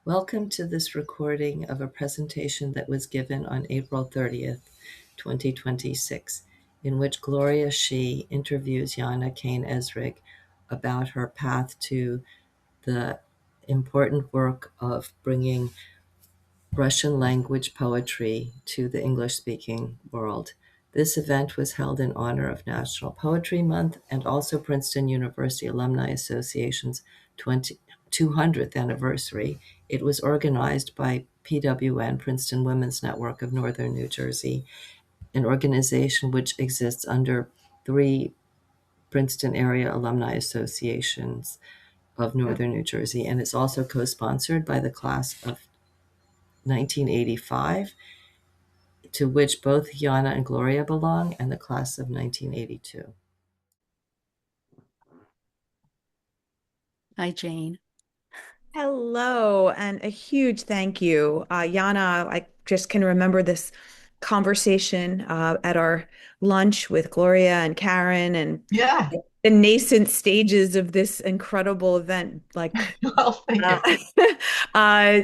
Welcome to this recording of a presentation that was given on April 30th, 2026, in which Gloria Shi interviews Yana Kane-Esrig about her path to the important work of bringing Russian language poetry to the English-speaking world. This event was held in honor of National Poetry Month and also Princeton University Alumni Association's 200th anniversary. It was organized by PWN, Princeton Women's Network of Northern New Jersey, an organization which exists under 3 Princeton area alumni associations of Northern New Jersey, and it's also co-sponsored by the class of 1985, to which both Yana and Gloria belong, and the class of 1982. Hi, Jane. Hello, and a huge thank you. Yana, I just can remember this conversation at our lunch with Gloria and Karen and Yeah. the nascent stages of this incredible event. Well, thank Uh, you. uh,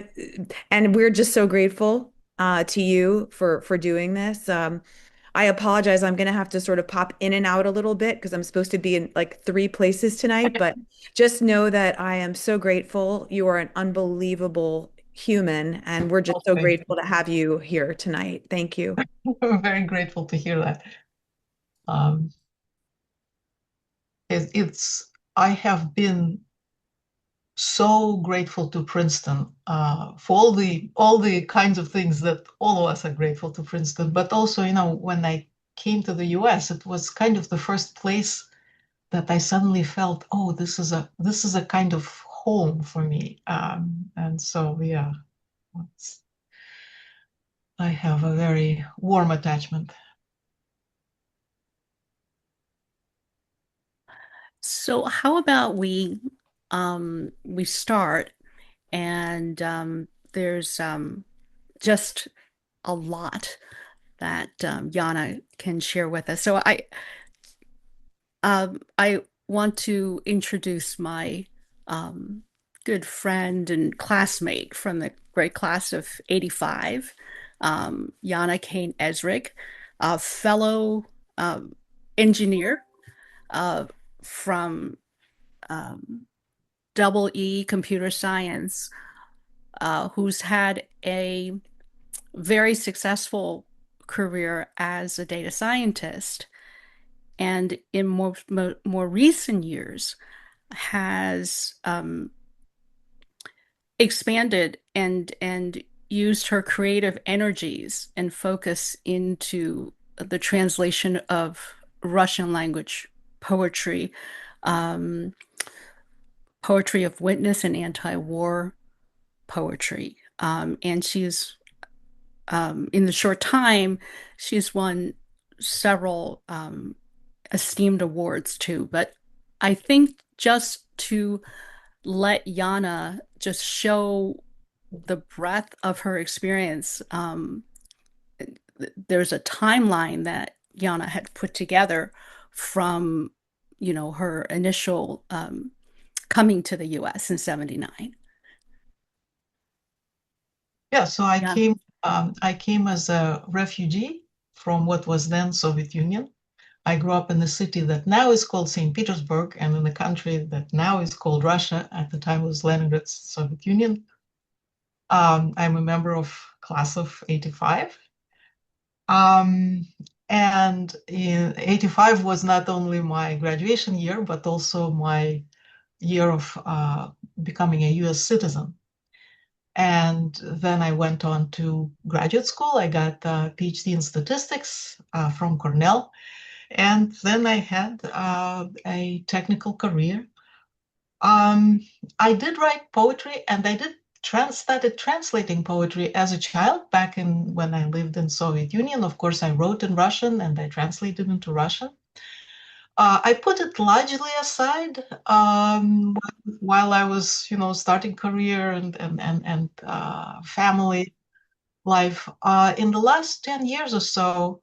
and we're just so grateful to you for doing this. I apologize. I'm going to have to sort of pop in and out a little bit because I'm supposed to be in like 3 places tonight, but just know that I am so grateful. You are an unbelievable human, and we're just Well, so thank grateful to have you here tonight. Thank you. you. I'm very grateful to hear that. Um, I have been so grateful to Princeton for all the kinds of things that all of us are grateful to Princeton. But also, when I came to the U.S., it was kind of the first place that I suddenly felt, oh, this is a kind of home for me. And so, yeah, I have a very warm attachment. So how about we start and there's just a lot that Yana can share with us. So I want to introduce my um, good friend and classmate from the great class of 85, Yana Kane-Esrig, a fellow um, engineer uh, from um, double E computer science, who's had a very successful career as a data scientist, and in more recent years has expanded and used her creative energies and focus into the translation of Russian language poetry, um, poetry of witness and anti-war poetry. And she's, in the short time, she's won several esteemed awards too. But I think just to let Yana just show the breadth of her experience, there's a timeline that Yana had put together from, her initial coming to the US in 79. Yeah, so I Yeah. came I came as a refugee from what was then Soviet Union. I grew up in the city that now is called St. Petersburg and in the country that now is called Russia. At the time was Leningrad, Soviet Union. I'm a member of class of 85. Um, and in 85 was not only my graduation year, but also my year of becoming a US citizen. And then I went on to graduate school. I got a PhD in statistics from Cornell. And then I had a technical career. I did write poetry and I did started translating poetry as a child back in when I lived in Soviet Union. Of course, I wrote in Russian and I translated into Russian. I put it largely aside while I was, starting career and family life. In the last 10 years or so,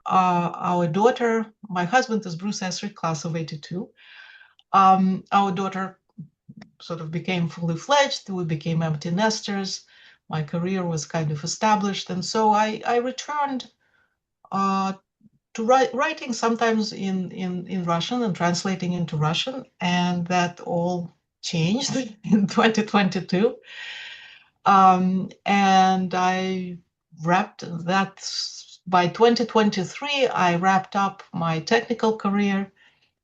our daughter, my husband is Bruce Esrig, class of 82. Our daughter sort of became fully fledged. We became empty nesters. My career was kind of established. And so I returned to writing sometimes in Russian and translating into Russian. And that all changed in 2022. And I wrapped that by 2023, I wrapped up my technical career.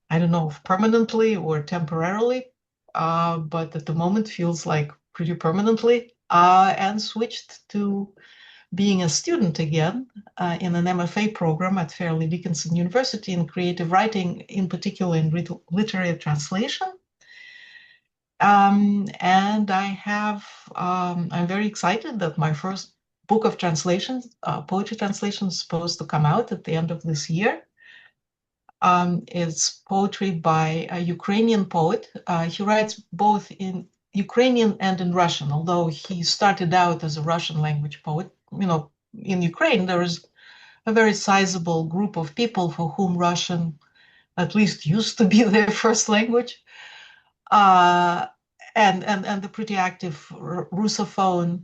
I don't know if permanently or temporarily, but at the moment feels like pretty permanently, and switched to being a student again in an MFA program at Fairleigh Dickinson University in creative writing, in particular in literary translation. And I'm very excited that my first book of translations, poetry translation, is supposed to come out at the end of this year. It's poetry by a Ukrainian poet. He writes both in Ukrainian and in Russian, although he started out as a Russian language poet. You know, in Ukraine, there is a very sizable group of people for whom Russian at least used to be their first language. Uh, and the pretty active Russophone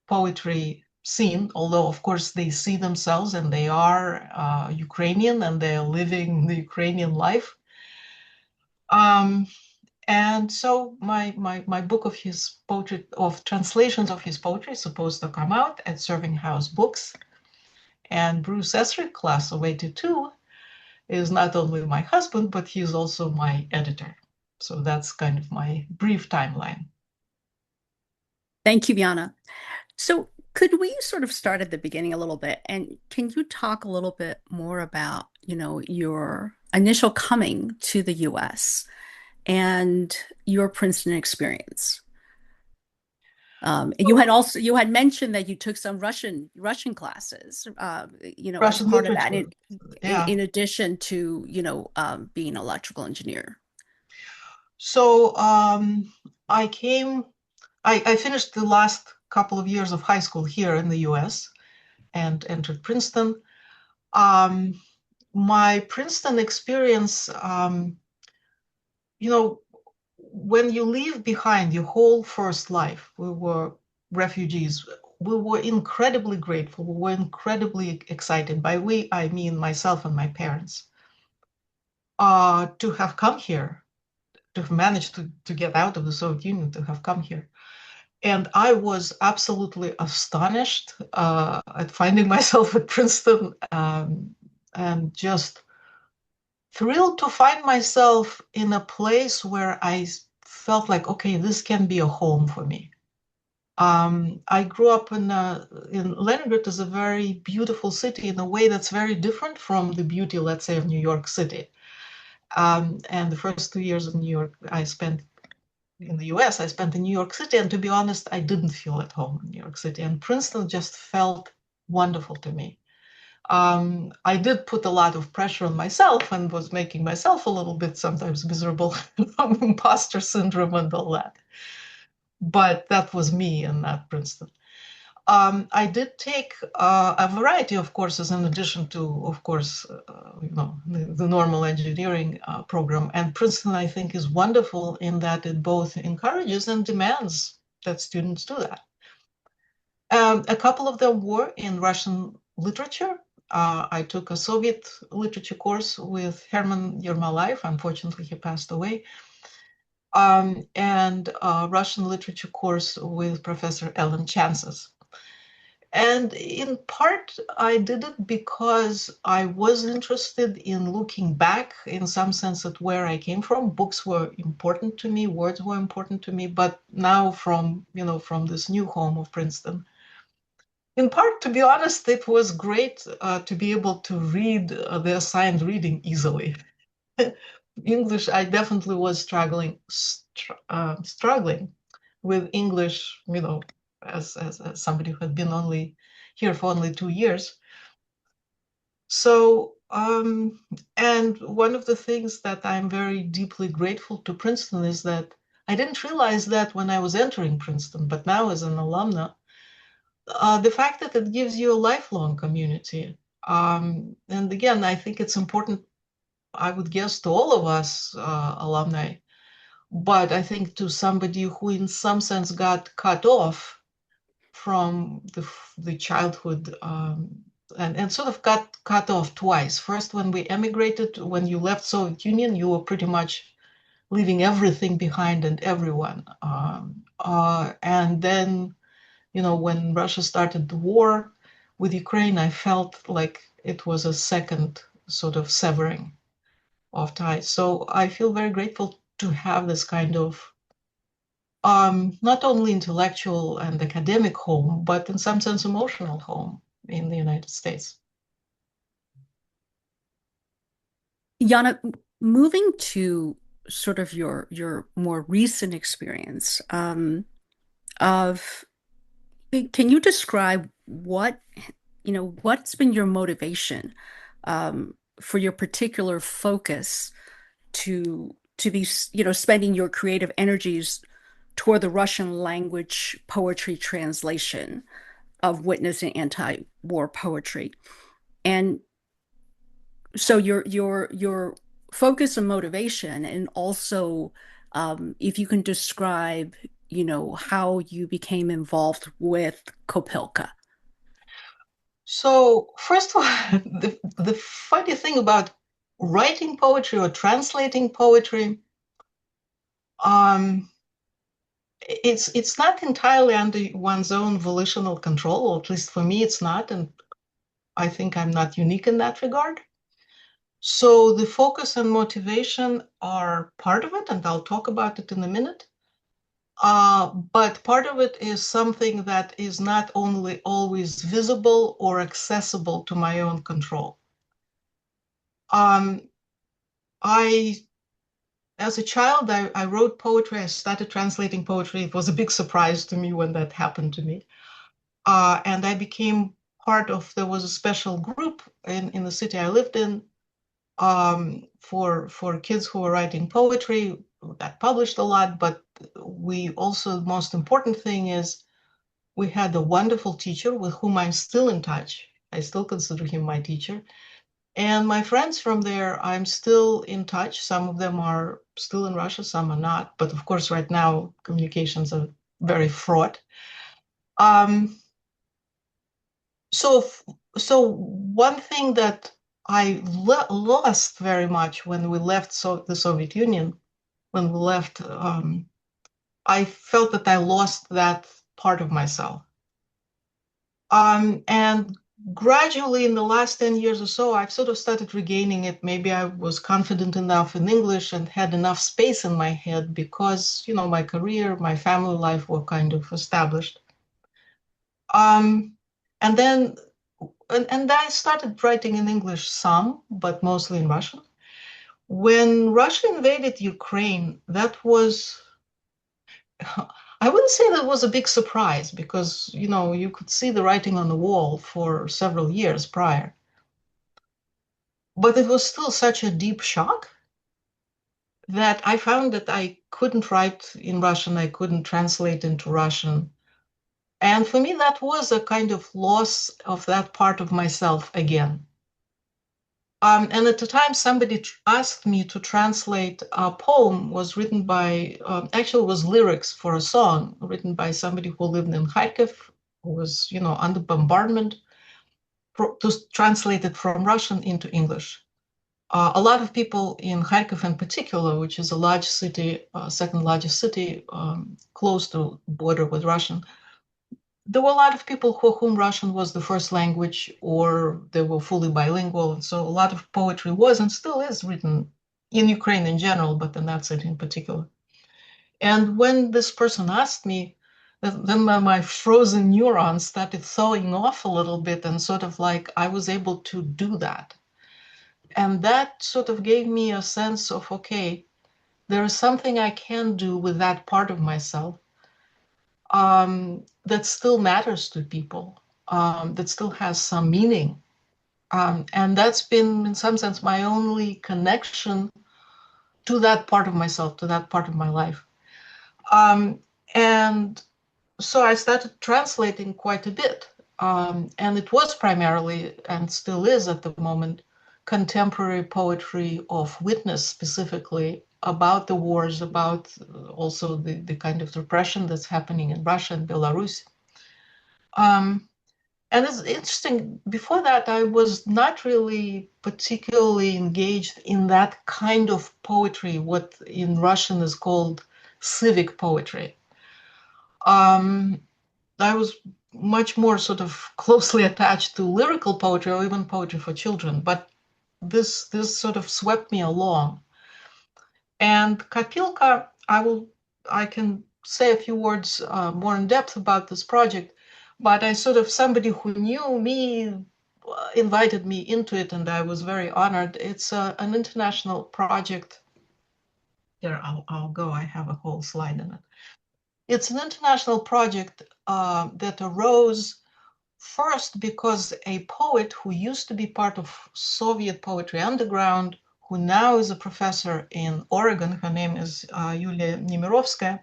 poetry scene, although of course they see themselves and they are Ukrainian and they're living the Ukrainian life. And so my book of his poetry, of translations of his poetry, is supposed to come out at Serving House Books. And Bruce Esrig, class of '82, is not only my husband, but he's also my editor. So that's kind of my brief timeline. Thank you, Yana. So could we sort of start at the beginning a little bit? And can you talk a little bit more about, your initial coming to the US and your Princeton experience? You had mentioned that you took some Russian classes, as Russian part of that, literature. Yeah. in addition to, being an electrical engineer. So I finished the last couple of years of high school here in the US and entered Princeton. My Princeton experience, when you leave behind your whole first life, we were refugees. We were incredibly grateful. We were incredibly excited. By we, I mean myself and my parents, to have come here, to have managed to get out of the Soviet Union, to have come here. And I was absolutely astonished at finding myself at Princeton, and just thrilled to find myself in a place where I felt like, okay, this can be a home for me. I grew up in Leningrad, is a very beautiful city in a way that's very different from the beauty, let's say, of New York City. And the first 2 years of New York, I spent in the US, I spent in New York City. And to be honest, I didn't feel at home in New York City. And Princeton just felt wonderful to me. I did put a lot of pressure on myself and was making myself a little bit sometimes miserable from imposter syndrome and all that. But that was me and not Princeton. I did take a variety of courses in addition to, of course, the normal engineering program. And Princeton, I think, is wonderful in that it both encourages and demands that students do that. A couple of them were in Russian literature. I took a Soviet literature course with Herman Yermolayev. Unfortunately, he passed away. And a Russian literature course with Professor Ellen Chances. And in part, I did it because I was interested in looking back, in some sense, at where I came from. Books were important to me, words were important to me, but now from this new home of Princeton. In part, to be honest, it was great to be able to read the assigned reading easily. English, I definitely was struggling with English, as somebody who had been here for only 2 years. So, and one of the things that I'm very deeply grateful to Princeton is that I didn't realize that when I was entering Princeton, but now as an alumna, the fact that it gives you a lifelong community. And again, I think it's important, I would guess, to all of us alumni, But I think to somebody who in some sense got cut off from the childhood, and sort of got cut off twice. First, when we emigrated, when you left Soviet Union, you were pretty much leaving everything behind and everyone. And then, when Russia started the war with Ukraine, I felt like it was a second sort of severing of ties. So I feel very grateful to have this kind of not only intellectual and academic home, but in some sense emotional home in the United States. Yana, moving to sort of your more recent experience of can you describe what's been your motivation for your particular focus to be, spending your creative energies toward the Russian language poetry translation of witness and anti-war poetry? And so your focus and motivation, and also if you can describe, how you became involved with Kopilka. So first of all, the funny thing about writing poetry or translating poetry, it's not entirely under one's own volitional control, or at least for me, it's not, and I think I'm not unique in that regard. So the focus and motivation are part of it, and I'll talk about it in a minute. But part of it is something that is not only always visible or accessible to my own control. Um, as a child, I wrote poetry. I started translating poetry. It was a big surprise to me when that happened to me. And I became there was a special group in the city I lived in for kids who were writing poetry that published a lot. But we also, the most important thing is we had a wonderful teacher with whom I'm still in touch. I still consider him my teacher. And my friends from there, I'm still in touch. Some of them are still in Russia, some are not. But of course, right now, communications are very fraught. So one thing that I lost very much when we left the Soviet Union, when we left, I felt that I lost that part of myself. And gradually in the last 10 years or so, I've sort of started regaining it. Maybe I was confident enough in English and had enough space in my head because, my career, my family life were kind of established. And then, and I started writing in English some, but mostly in Russian. When Russia invaded Ukraine, that was, I wouldn't say that was a big surprise because, you could see the writing on the wall for several years prior. But it was still such a deep shock that I found that I couldn't write in Russian, I couldn't translate into Russian. And for me, that was a kind of loss of that part of myself again. And at the time, somebody asked me to translate a poem was written by, actually was lyrics for a song written by somebody who lived in Kharkiv, who was, under bombardment, to translate it from Russian into English. A lot of people in Kharkiv in particular, which is a large city, second largest city, close to border with Russian, there were a lot of people for whom Russian was the first language, or they were fully bilingual. And so a lot of poetry was and still is written in Ukraine in general, but in that city in particular. And when this person asked me, then my frozen neurons started thawing off a little bit, and sort of like I was able to do that. And that sort of gave me a sense of, okay, there is something I can do with that part of myself that still matters to people, that still has some meaning. And that's been, in some sense, my only connection to that part of myself, to that part of my life. And so I started translating quite a bit. And it was primarily, and still is at the moment, contemporary poetry of witness specifically, about the wars, about also the kind of repression that's happening in Russia and Belarus. And it's interesting, before that, I was not really particularly engaged in that kind of poetry, what in Russian is called civic poetry. I was much more sort of closely attached to lyrical poetry or even poetry for children, but this sort of swept me along. And Kapilka, I can say a few words more in depth about this project, but I sort of, somebody who knew me invited me into it, and I was very honored. It's an international project. Here, I'll go. I have a whole slide in it. It's an international project that arose first because a poet who used to be part of Soviet Poetry Underground, who now is a professor in Oregon, her name is Yulia Nemirovskaya,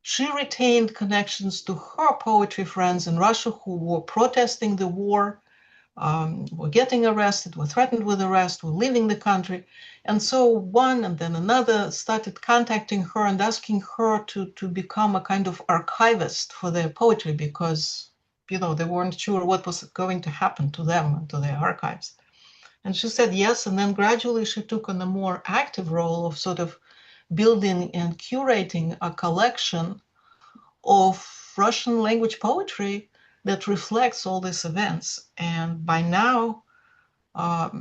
she retained connections to her poetry friends in Russia who were protesting the war, were getting arrested, were threatened with arrest, were leaving the country. And so one and then another started contacting her and asking her to become a kind of archivist for their poetry because, you know, they weren't sure what was going to happen to them and to their archives. And she said yes, and then gradually she took on a more active role of sort of building and curating a collection of Russian language poetry that reflects all these events. And by now,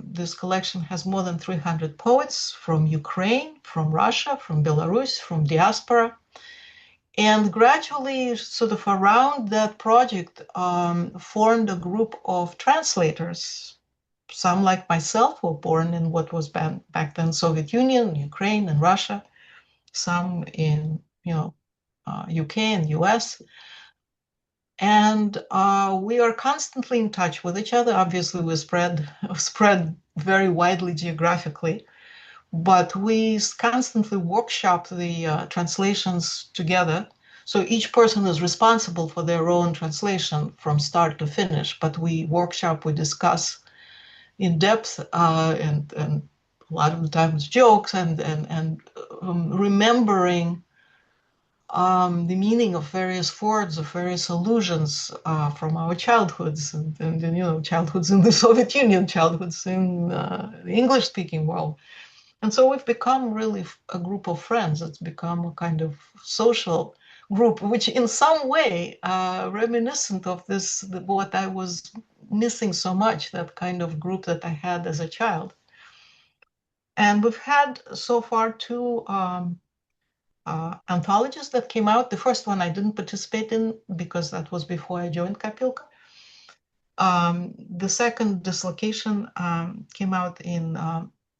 this collection has more than 300 poets from Ukraine, from Russia, from Belarus, from diaspora. And gradually, sort of around that project, formed a group of translators. Some, like myself, were born in what was back then Soviet Union, Ukraine, and Russia. Some in, UK and US. And we are constantly in touch with each other. Obviously, we spread very widely geographically, but we constantly workshop the translations together. So each person is responsible for their own translation from start to finish, but we workshop, we discuss in depth, and a lot of the times jokes and remembering the meaning of various words, of various allusions from our childhoods, and childhoods in the Soviet Union, childhoods in the English-speaking world. And so we've become really a group of friends. It's become a kind of social group, which in some way reminiscent of this, what I was missing so much, that kind of group that I had as a child. And we've had so far two anthologies that came out. The first one I didn't participate in because that was before I joined Kapilka. The second, Dislocation, came out in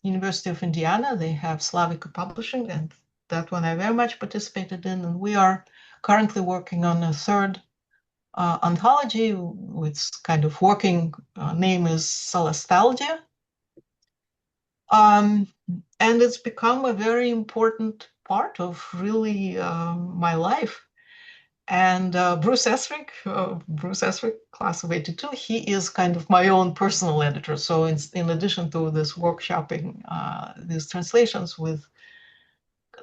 University of Indiana. They have Slavic Publishing, and that one I very much participated in. And we are currently working on a third anthology. Its kind of working name is Celestalgia. And it's become a very important part of really my life. And Bruce Esrig, class of '82, he is kind of my own personal editor. So in addition to this workshopping, these translations with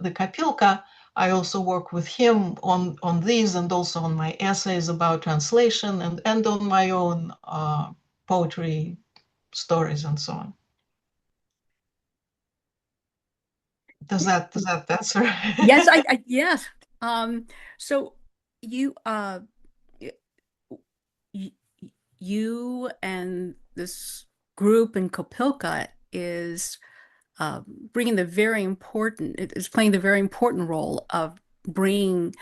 the Kapilka, I also work with him on these and also on my essays about translation and on my own poetry stories and so on. Does that answer? Yes, yes. So you y- you and this group in Kopilka is bringing the very important, it is playing the very important role of bringing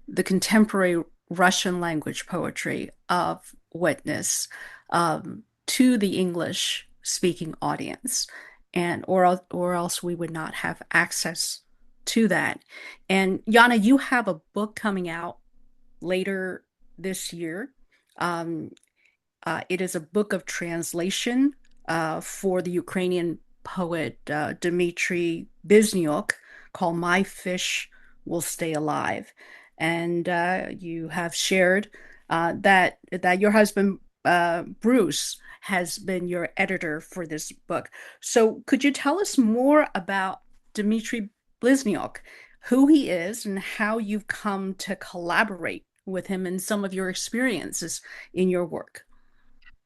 the contemporary Russian language poetry of Witness to the English speaking audience, and or else we would not have access to that. And Yana, you have a book coming out later this year. Um, it is a book of translation for the Ukrainian poet Dmitry Biznyuk called My Fish Will Stay Alive. And you have shared that your husband, Bruce, has been your editor for this book. So could you tell us more about Dmitry Bliznyuk, who he is and how you've come to collaborate with him and some of your experiences in your work.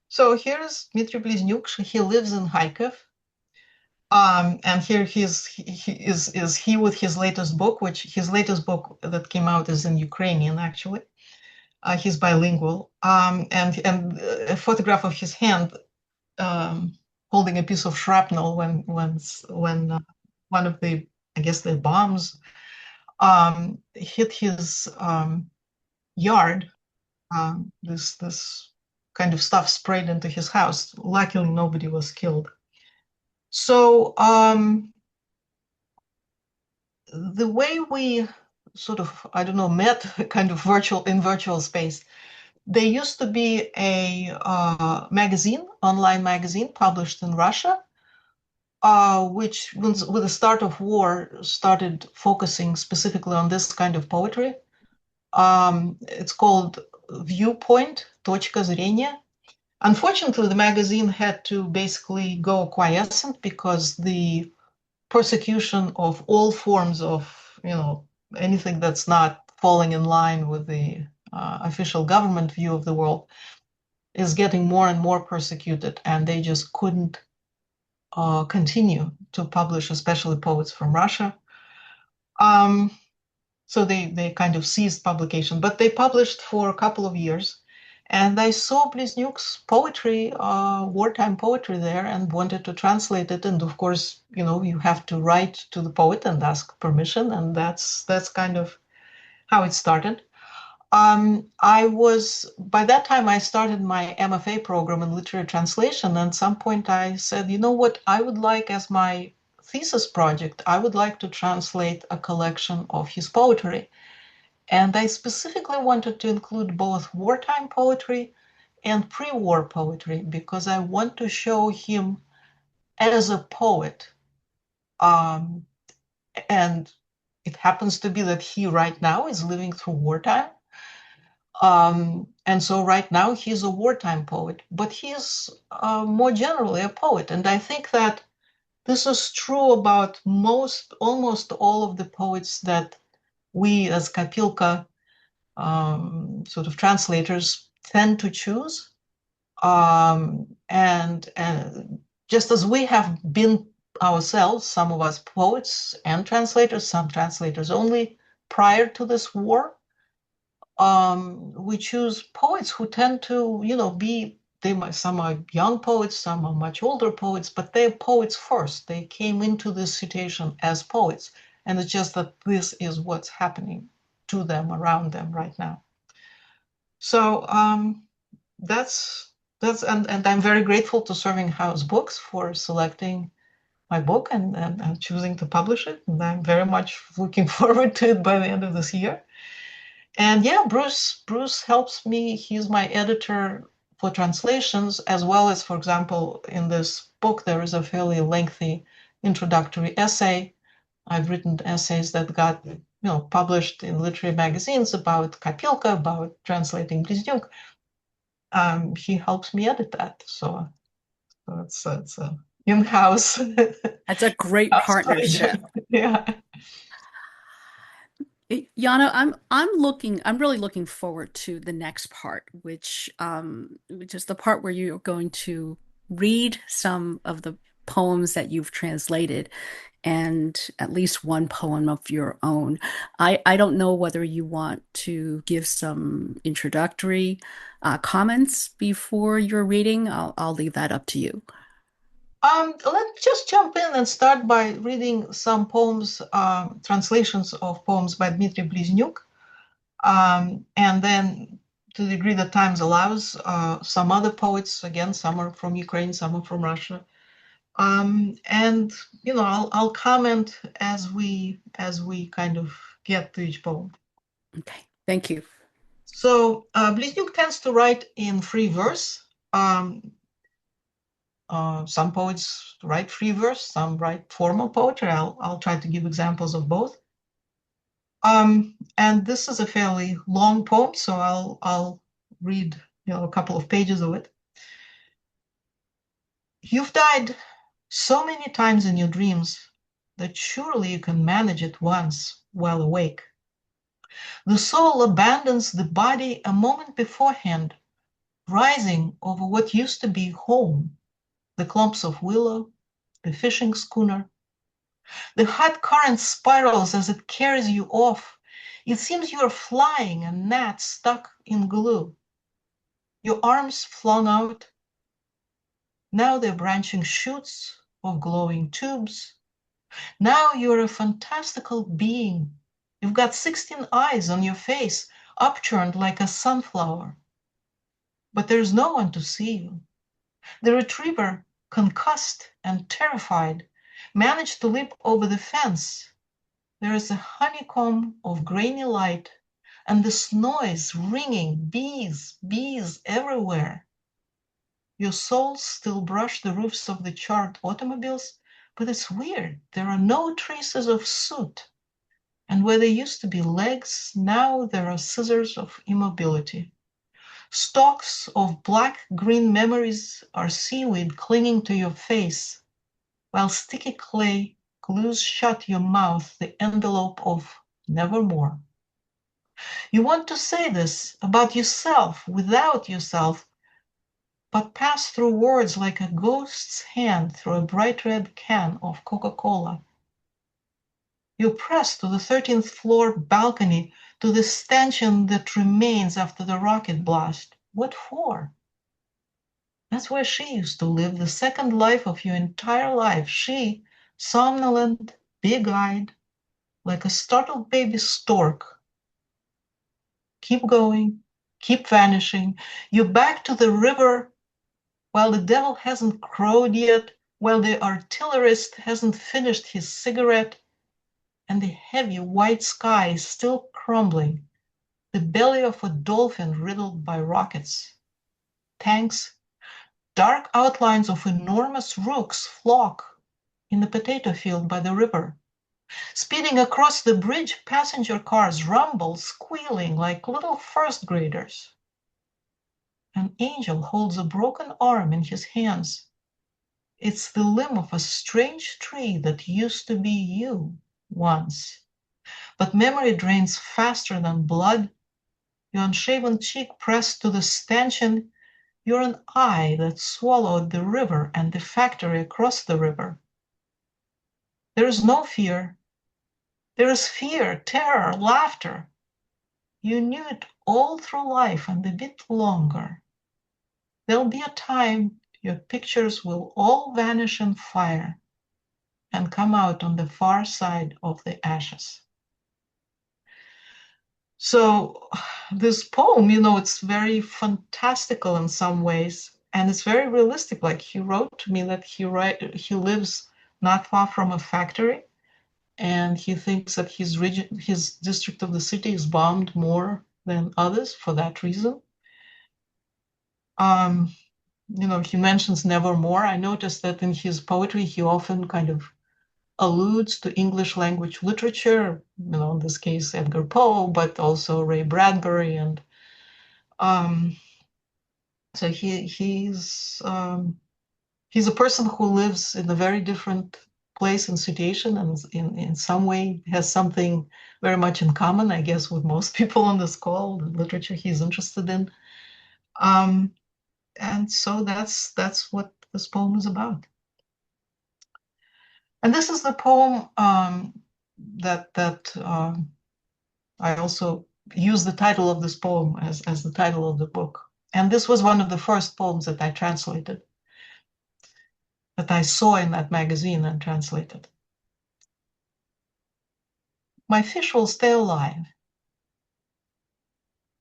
So here's Dmitry Bliznyuk. He lives in Kharkiv. And here he is he with his latest book, which his latest book that came out is in Ukrainian, actually. He's bilingual. And a photograph of his hand holding a piece of shrapnel when one of the, I guess, the bombs hit his yard. This kind of stuff sprayed into his house. Luckily, nobody was killed. So the way we sort of, I don't know, met kind of virtual space, there used to be a online magazine published in Russia, which with the start of war started focusing specifically on this kind of poetry. It's called Viewpoint, Точка зрения. Unfortunately, the magazine had to basically go quiescent because the persecution of all forms of, anything that's not falling in line with the official government view of the world is getting more and more persecuted, and they just couldn't continue to publish, especially poets from Russia. So they kind of ceased publication, but they published for a couple of years. And I saw Bliznyuk's poetry, wartime poetry there, and wanted to translate it. And of course, you have to write to the poet and ask permission, and that's kind of how it started. By that time, I started my MFA program in literary translation. And at some point I said, you know what, I would like, as my thesis project, I would like to translate a collection of his poetry. And I specifically wanted to include both wartime poetry and pre-war poetry, because I want to show him as a poet. And it happens to be that he right now is living through wartime. And so right now he's a wartime poet, but he's more generally a poet. And I think that this is true about almost all of the poets that we as Kapilka sort of translators tend to choose. And just as we have been ourselves, some of us poets and translators, some translators only prior to this war, we choose poets who tend to, some are young poets, some are much older poets, but they're poets first. They came into this situation as poets, and it's just that this is what's happening to them, around them right now. So and I'm very grateful to Serving House Books for selecting my book and choosing to publish it. And I'm very much looking forward to it by the end of this year. And yeah, Bruce helps me. He's my editor for translations, as well as, for example, in this book, there is a fairly lengthy introductory essay. I've written essays that got published in literary magazines about Kapilka, about translating Bliznyuk. He helps me edit that. So it's a in-house. That's a great partnership. Yeah. Yana, I'm really looking forward to the next part, which is the part where you're going to read some of the poems that you've translated and at least one poem of your own. I don't know whether you want to give some introductory comments before your reading. I'll leave that up to you. Let's just jump in and start by reading some poems, translations of poems by Dmitry Bliznyuk. And then, to the degree that time allows, some other poets, again, some are from Ukraine, some are from Russia. And I'll comment as we kind of get to each poem. Okay, thank you. So Bliznyuk tends to write in free verse. Some poets write free verse, some write formal poetry. I'll try to give examples of both. And this is a fairly long poem, so I'll read a couple of pages of it. You've died so many times in your dreams that surely you can manage it once while awake. The soul abandons the body a moment beforehand, rising over what used to be home, the clumps of willow, the fishing schooner. The hot current spirals as it carries you off. It seems you are flying, a gnat stuck in glue. Your arms flung out. Now they're branching shoots of glowing tubes. Now you're a fantastical being. You've got 16 eyes on your face, upturned like a sunflower. But there's no one to see you. The retriever, concussed and terrified, managed to leap over the fence. There is a honeycomb of grainy light, and this noise ringing, bees, bees everywhere. Your soles still brush the roofs of the charred automobiles, but it's weird. There are no traces of soot. And where there used to be legs, now there are scissors of immobility. Stalks of black-green memories are seaweed clinging to your face, while sticky clay glues shut your mouth, the envelope of nevermore. You want to say this about yourself, without yourself, but pass through words like a ghost's hand through a bright red can of Coca-Cola. You press to the 13th floor balcony, to the stanchion that remains after the rocket blast. What for? That's where she used to live, the second life of your entire life. She, somnolent, big-eyed, like a startled baby stork. Keep going, keep vanishing. You're back to the river while the devil hasn't crowed yet, while the artillerist hasn't finished his cigarette, and the heavy white sky is still crumbling, the belly of a dolphin riddled by rockets. Tanks, dark outlines of enormous rooks flock in the potato field by the river. Speeding across the bridge, passenger cars rumble, squealing like little first graders. An angel holds a broken arm in his hands. It's the limb of a strange tree that used to be you once. But memory drains faster than blood. Your unshaven cheek pressed to the stanchion. You're an eye that swallowed the river and the factory across the river. There is no fear. There is fear, terror, laughter. You knew it all through life and a bit longer. There'll be a time your pictures will all vanish in fire and come out on the far side of the ashes. So this poem, it's very fantastical in some ways, and it's very realistic. Like, he wrote to me that he lives not far from a factory, and he thinks that his district of the city is bombed more than others for that reason. He mentions nevermore. I noticed that in his poetry, he often kind of alludes to English language literature, in this case, Edgar Poe, but also Ray Bradbury. And so he's a person who lives in a very different place and situation, and in some way has something very much in common, I guess, with most people on this call, the literature he's interested in. And so that's what this poem is about. And this is the poem that I also use the title of this poem as the title of the book. And this was one of the first poems that I translated, that I saw in that magazine and translated. My fish will stay alive.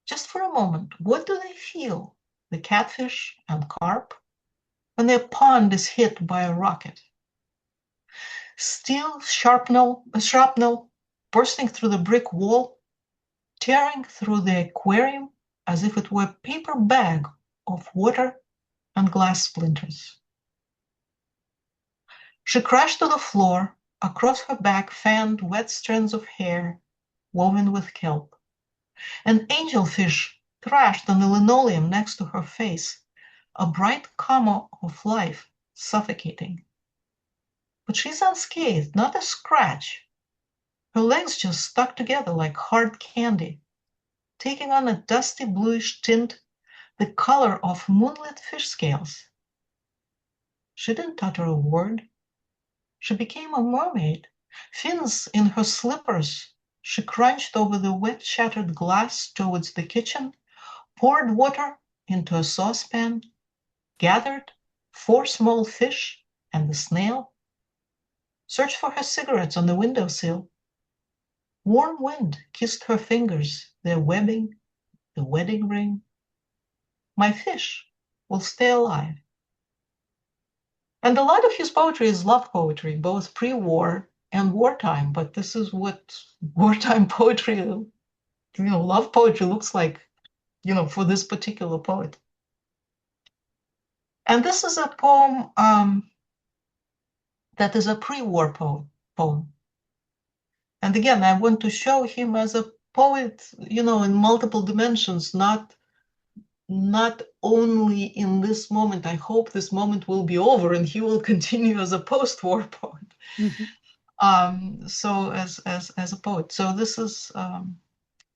Just for a moment, what do they feel, the catfish and carp, when their pond is hit by a rocket? Steel shrapnel bursting through the brick wall, tearing through the aquarium as if it were a paper bag of water and glass splinters. She crashed to the floor. Across her back fanned wet strands of hair woven with kelp. An angelfish thrashed on the linoleum next to her face, a bright comma of life suffocating. but she's unscathed, not a scratch. Her legs just stuck together like hard candy, taking on a dusty bluish tint, the color of moonlit fish scales. She didn't utter a word. She became a mermaid. Fins in her slippers, she crunched over the wet, shattered glass towards the kitchen, poured water into a saucepan, gathered 4 small fish and the snail, searched for her cigarettes on the windowsill. Warm wind kissed her fingers, their webbing, the wedding ring. My fish will stay alive. And a lot of his poetry is love poetry, both pre-war and wartime. But this is what wartime poetry, love poetry looks like, for this particular poet. And this is a poem that is a pre-war poem. And again, I want to show him as a poet, in multiple dimensions, not only in this moment. I hope this moment will be over and he will continue as a post-war poet. So as a poet. So this is a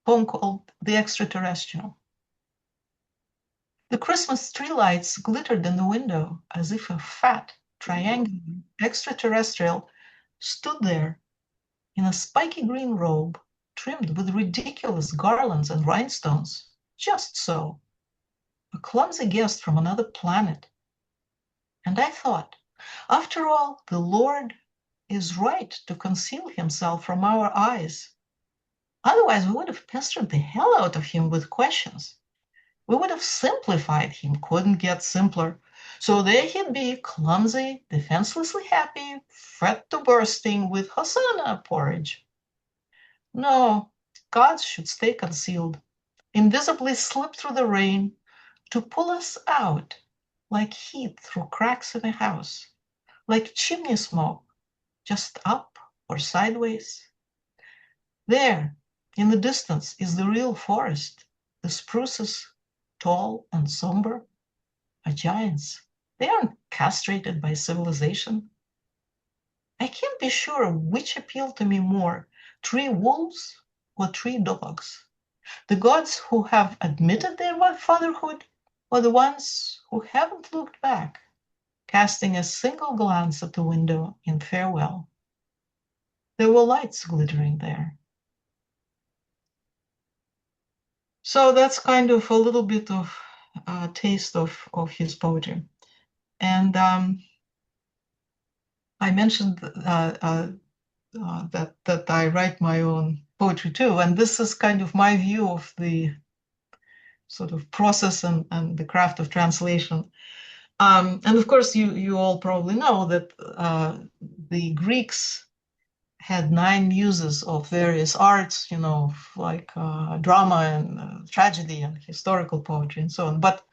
poem called The Extraterrestrial. The Christmas tree lights glittered in the window as if a fat, triangular extraterrestrial stood there in a spiky green robe trimmed with ridiculous garlands and rhinestones. Just so. A clumsy guest from another planet. And I thought, after all, the Lord is right to conceal himself from our eyes. Otherwise, we would have pestered the hell out of him with questions. We would have simplified him, couldn't get simpler. So there he'd be, clumsy, defenselessly happy, fed to bursting with Hosanna porridge. No, gods should stay concealed, invisibly slip through the rain, to pull us out like heat through cracks in a house, like chimney smoke, just up or sideways. There, in the distance, is the real forest. The spruces, tall and somber, are giants. They aren't castrated by civilization. I can't be sure which appealed to me more, 3 wolves or 3 dogs. The gods who have admitted their fatherhood, or the ones who haven't looked back, casting a single glance at the window in farewell. There were lights glittering there. So that's kind of a little bit of a taste of his poetry. And I mentioned that I write my own poetry too, and this is kind of my view of the sort of process and the craft of translation. And of course, you all probably know that the Greeks had 9 muses of various arts, like drama and tragedy and historical poetry and so on. But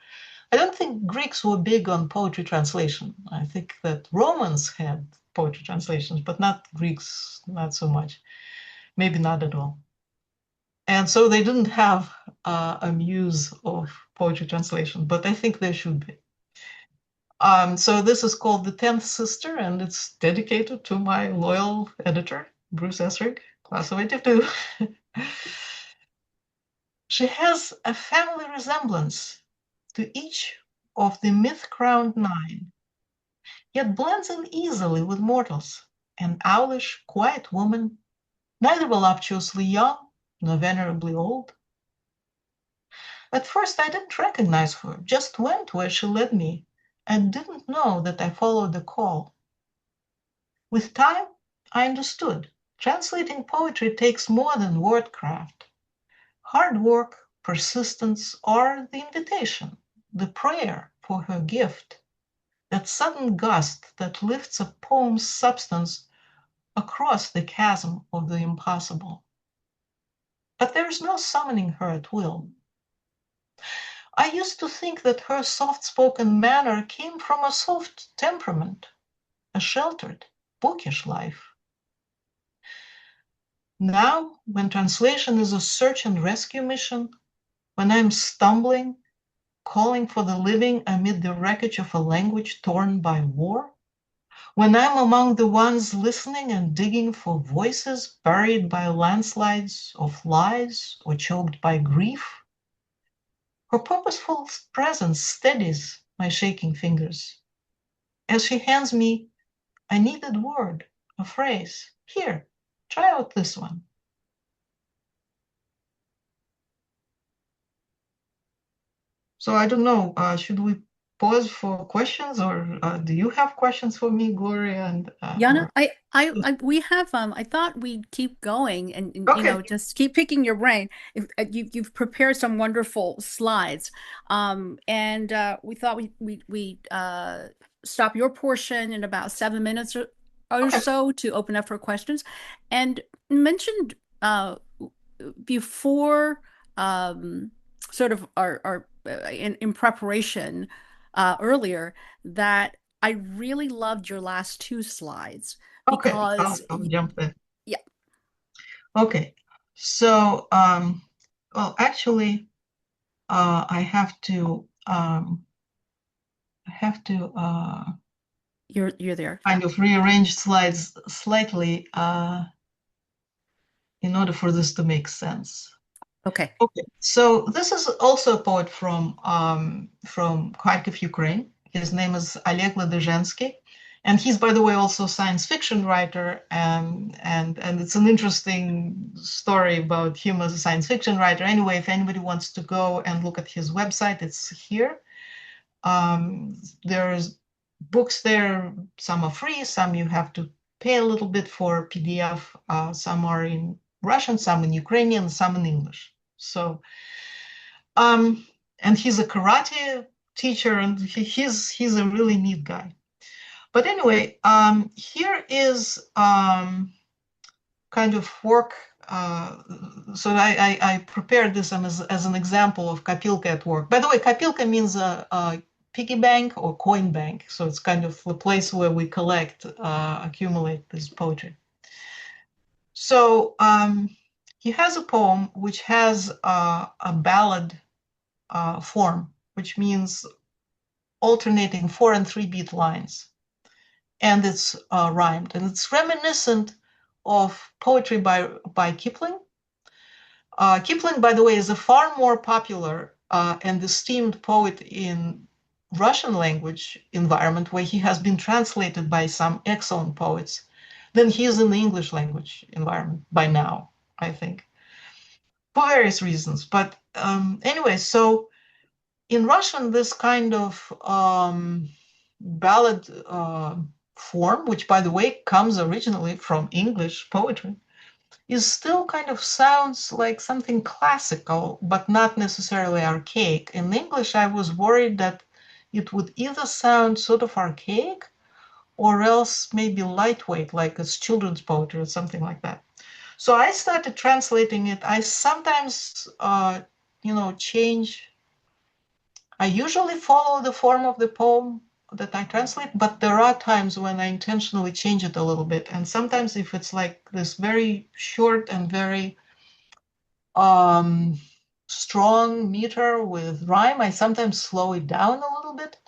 I don't think Greeks were big on poetry translation. I think that Romans had poetry translations, but not Greeks, not so much, maybe not at all. And so they didn't have a muse of poetry translation, but I think there should be. So this is called The 10th Sister, and it's dedicated to my loyal editor, Bruce Esrig, class of 82. She has a family resemblance to each of the myth-crowned 9, yet blends in easily with mortals, an owlish, quiet woman, neither voluptuously young nor venerably old. At first I didn't recognize her, just went where she led me, and didn't know that I followed the call. With time, I understood. Translating poetry takes more than wordcraft. Hard work, persistence are the invitation, the prayer for her gift, that sudden gust that lifts a poem's substance across the chasm of the impossible. But there is no summoning her at will. I used to think that her soft-spoken manner came from a soft temperament, a sheltered, bookish life. Now, when translation is a search and rescue mission, when I'm stumbling, calling for the living amid the wreckage of a language torn by war, When I'm among the ones listening and digging for voices buried by landslides of lies or choked by grief, her purposeful presence steadies my shaking fingers as she hands me a needed word, a phrase. Here, try out this one. So I don't know, should we pause for questions, or do you have questions for me, Gloria? And Yana, we have I thought we'd keep going and okay, just keep picking your brain. You've prepared some wonderful slides, and we thought we stop your portion in about 7 minutes or okay, so to open up for questions, and mentioned before sort of our in preparation earlier that I really loved your last two slides okay. because I'll jump in. yeah, Okay, so well, actually, I have to you're there. kind of rearrange slides slightly in order for this to make sense. Okay. Okay, so this is also a poet from Kharkiv, Ukraine. His name is Oleg Ladezhensky, and he's, by the way, also a science fiction writer. And it's an interesting story about him as a science fiction writer. Anyway, if anybody wants to go and look at his website, it's here. There's books there. Some are free, some you have to pay a little bit for PDF. Some are in Russian, some in Ukrainian, some in English. So, and he's a karate teacher, and he's a really neat guy. But anyway, here is kind of work. So I prepared this as an example of Kopilka at work. By the way, Kopilka means a piggy bank or coin bank. So it's kind of the place where we collect, accumulate this poetry. So he has a poem which has a ballad form, which means alternating 4 and 3 beat lines. And it's rhymed. And it's reminiscent of poetry by Kipling. Kipling, by the way, is a far more popular and esteemed poet in Russian language environment, where he has been translated by some excellent poets, than he is in the English language environment by now, I think, for various reasons. But anyway, so in Russian, this kind of ballad form, which, by the way, comes originally from English poetry, is still kind of sounds like something classical, but not necessarily archaic. In English, I was worried that it would either sound sort of archaic or else maybe lightweight, like it's children's poetry or something like that. So I started translating it. I sometimes, change. I usually follow the form of the poem that I translate, but there are times when I intentionally change it a little bit. And sometimes if it's like this very short and very strong meter with rhyme, I sometimes slow it down a little bit.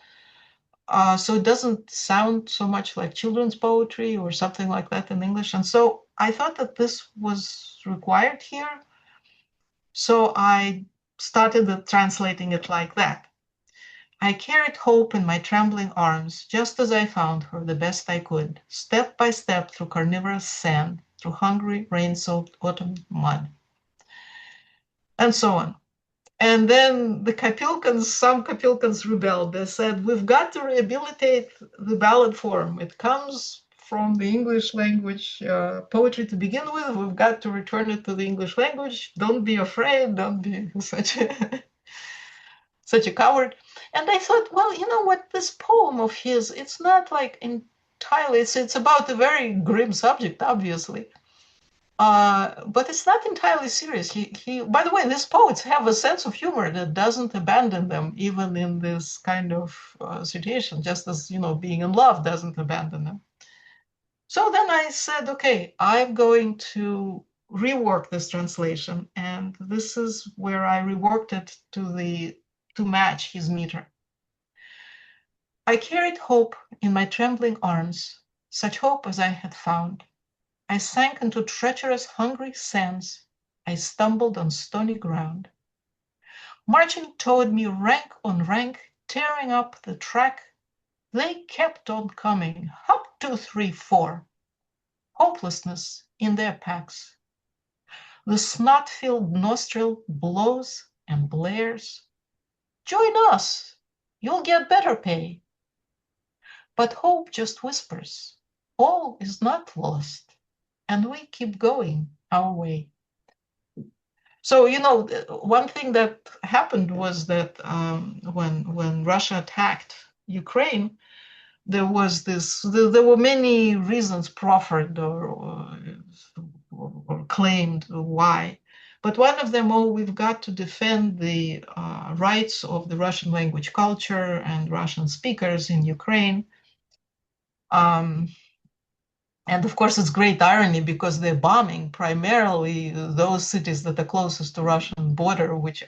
So it doesn't sound so much like children's poetry or something like that in English. And so I thought that this was required here. So I started translating it like that. I carried hope in my trembling arms, just as I found her the best I could, step by step through carnivorous sand, through hungry, rain-soaked autumn mud, and so on. And then some Kopilkans rebelled. They said, we've got to rehabilitate the ballad form. It comes from the English language poetry to begin with. We've got to return it to the English language. Don't be afraid. Don't be such a coward. And I thought, well, you know what, this poem of his, it's not like entirely, it's about a very grim subject, obviously. But it's not entirely serious. By the way, these poets have a sense of humor that doesn't abandon them, even in this kind of situation, just as, being in love doesn't abandon them. So then I said, okay, I'm going to rework this translation. And this is where I reworked it to match his meter. I carried hope in my trembling arms, such hope as I had found. I sank into treacherous, hungry sands. I stumbled on stony ground. Marching toward me rank on rank, tearing up the track, they kept on coming, hop, 2, 3, 4, hopelessness in their packs. The snot-filled nostril blows and blares. Join us, you'll get better pay. But hope just whispers, all is not lost, and we keep going our way. So, one thing that happened was that when Russia attacked Ukraine, there were many reasons proffered or claimed why. But one of them, we've got to defend the rights of the Russian language culture and Russian speakers in Ukraine. And of course, it's great irony because they're bombing primarily those cities that are closest to Russian border, which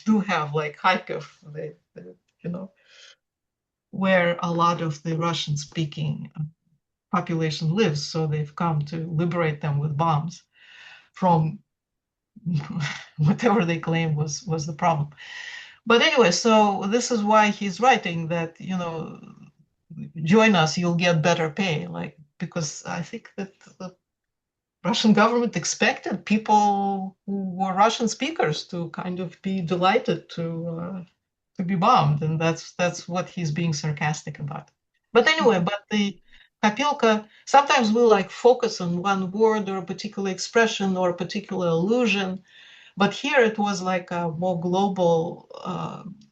do have like Kharkiv, where a lot of the Russian-speaking population lives. So they've come to liberate them with bombs from whatever they claim was the problem. But anyway, so this is why he's writing that, join us, you'll get better pay. Like, because I think that the Russian government expected people who were Russian speakers to kind of be delighted to be bombed, and that's what he's being sarcastic about. But anyway, but the Kapilka, sometimes we like focus on one word or a particular expression or a particular allusion, but here it was like a more global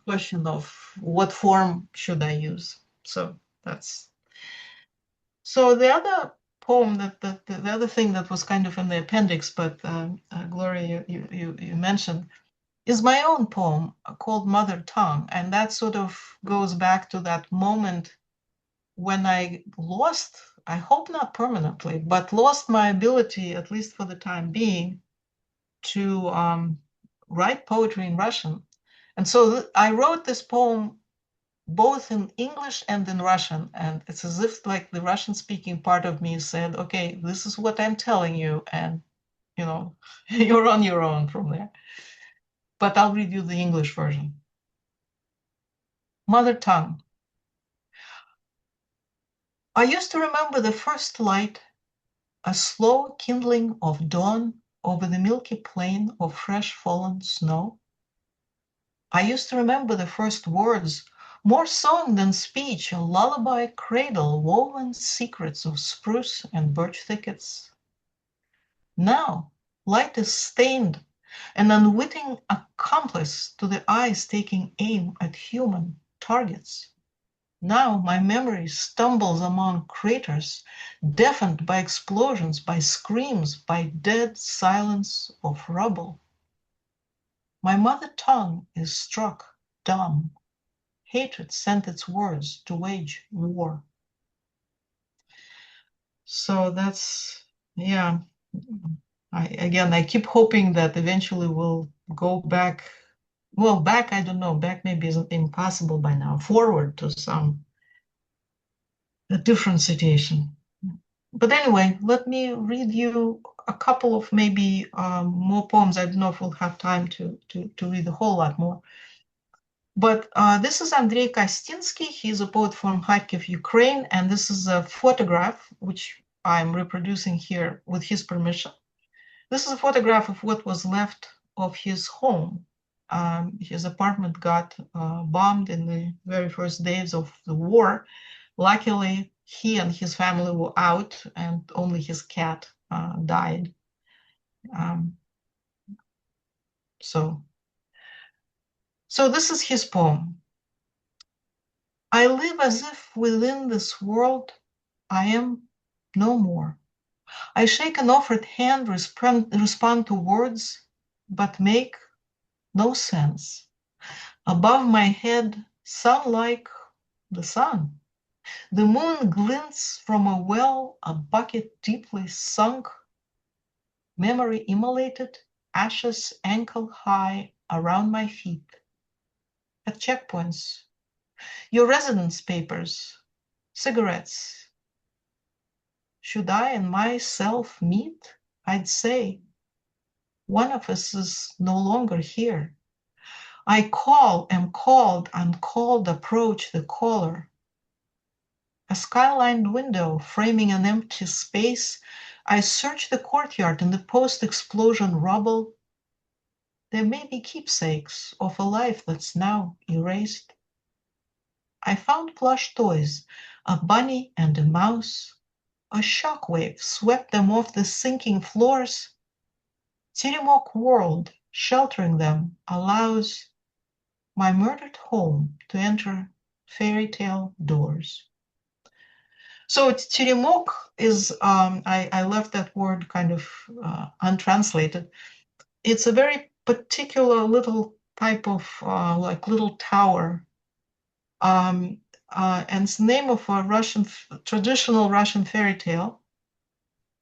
question of what form should I use. So the other poem the other thing that was kind of in the appendix, but Gloria, you mentioned, is my own poem called Mother Tongue. And that sort of goes back to that moment when I lost, I hope not permanently, but lost my ability, at least for the time being, to write poetry in Russian. And so I wrote this poem both in English and in Russian. And it's as if like the Russian speaking part of me said, okay, this is what I'm telling you. And, you're on your own from there. But I'll read you the English version. Mother Tongue. I used to remember the first light, a slow kindling of dawn over the milky plain of fresh fallen snow. I used to remember the first words, more song than speech, a lullaby cradle, woven secrets of spruce and birch thickets. Now, light is stained, an unwitting accomplice to the eyes taking aim at human targets. Now my memory stumbles among craters, deafened by explosions, by screams, by dead silence of rubble. My mother tongue is struck dumb. Hatred sent its words to wage war. So that's, yeah. I keep hoping that eventually we'll go back. Well, back, I don't know. Back maybe isn't impossible by now. Forward to a different situation. But anyway, let me read you a couple of maybe more poems. I don't know if we'll have time to read a whole lot more. But this is Andrei Kostinsky. He's a poet from Kharkiv, Ukraine, and this is a photograph, which I'm reproducing here with his permission. This is a photograph of what was left of his home. His apartment got bombed in the very first days of the war. Luckily, he and his family were out, and only his cat died. So this is his poem. I live as if within this world I am no more. I shake an offered hand, respond to words, but make no sense. Above my head, sun like the sun. The moon glints from a well, a bucket deeply sunk. Memory immolated, ashes ankle high around my feet. At checkpoints, your residence papers, cigarettes, should I and myself meet, I'd say, one of us is no longer here. I call, am called, uncalled, approach the caller. A skylined window framing an empty space, I search the courtyard in the post-explosion rubble. There may be keepsakes of a life that's now erased. I found plush toys, a bunny and a mouse. A shockwave swept them off the sinking floors. Tirimok world sheltering them allows my murdered home to enter fairy tale doors. So Tirimok is, I left that word kind of untranslated. It's a very particular little type of like little tower. And it's the name of a traditional Russian fairy tale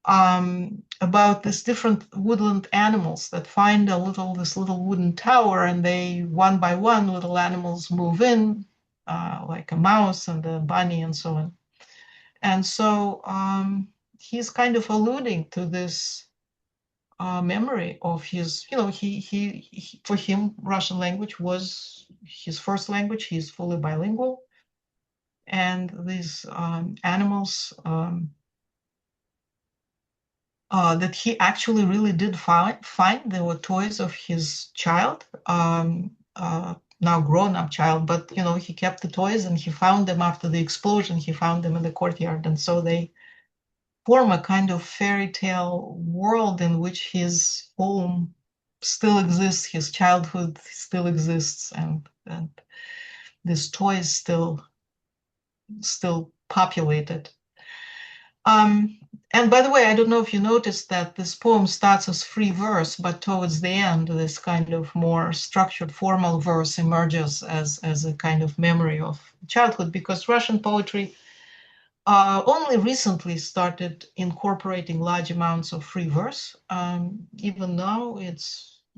about these different woodland animals that find this little wooden tower, and they, one by one, little animals move in, like a mouse and a bunny and so on. And so he's kind of alluding to this memory of his, he for him, Russian language was his first language. He's fully bilingual. And these animals that he actually really did find, they were toys of his child, now grown-up child, but he kept the toys and he found them after the explosion. He found them in the courtyard, and so they form a kind of fairy tale world in which his home still exists, his childhood still exists, and these toys still populate it. And by the way, I don't know if you noticed that this poem starts as free verse, but towards the end, this kind of more structured formal verse emerges as a kind of memory of childhood, because Russian poetry only recently started incorporating large amounts of free verse. Even now,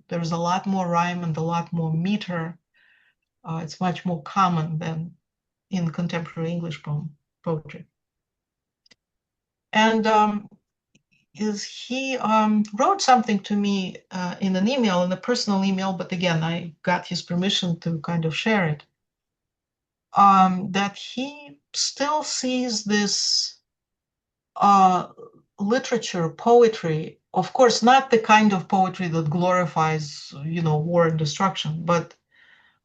there's a lot more rhyme and a lot more meter. It's much more common than in contemporary English poetry. And he wrote something to me in an email, in a personal email, but again, I got his permission to kind of share it, that he still sees this literature, poetry, of course, not the kind of poetry that glorifies, war and destruction, but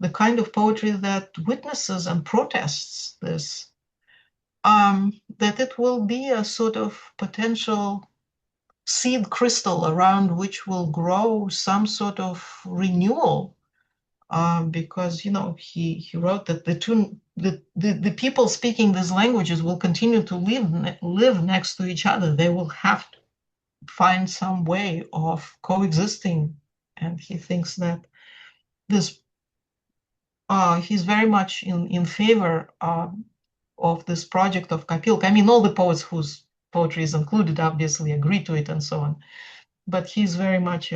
the kind of poetry that witnesses and protests this, that it will be a sort of potential seed crystal around which will grow some sort of renewal, because he wrote that the people speaking these languages will continue to live next to each other. They will have to find some way of coexisting, and he thinks that this he's very much in favor of this project of Kapilka. I mean, all the poets whose poetry is included obviously agree to it and so on, but he's very much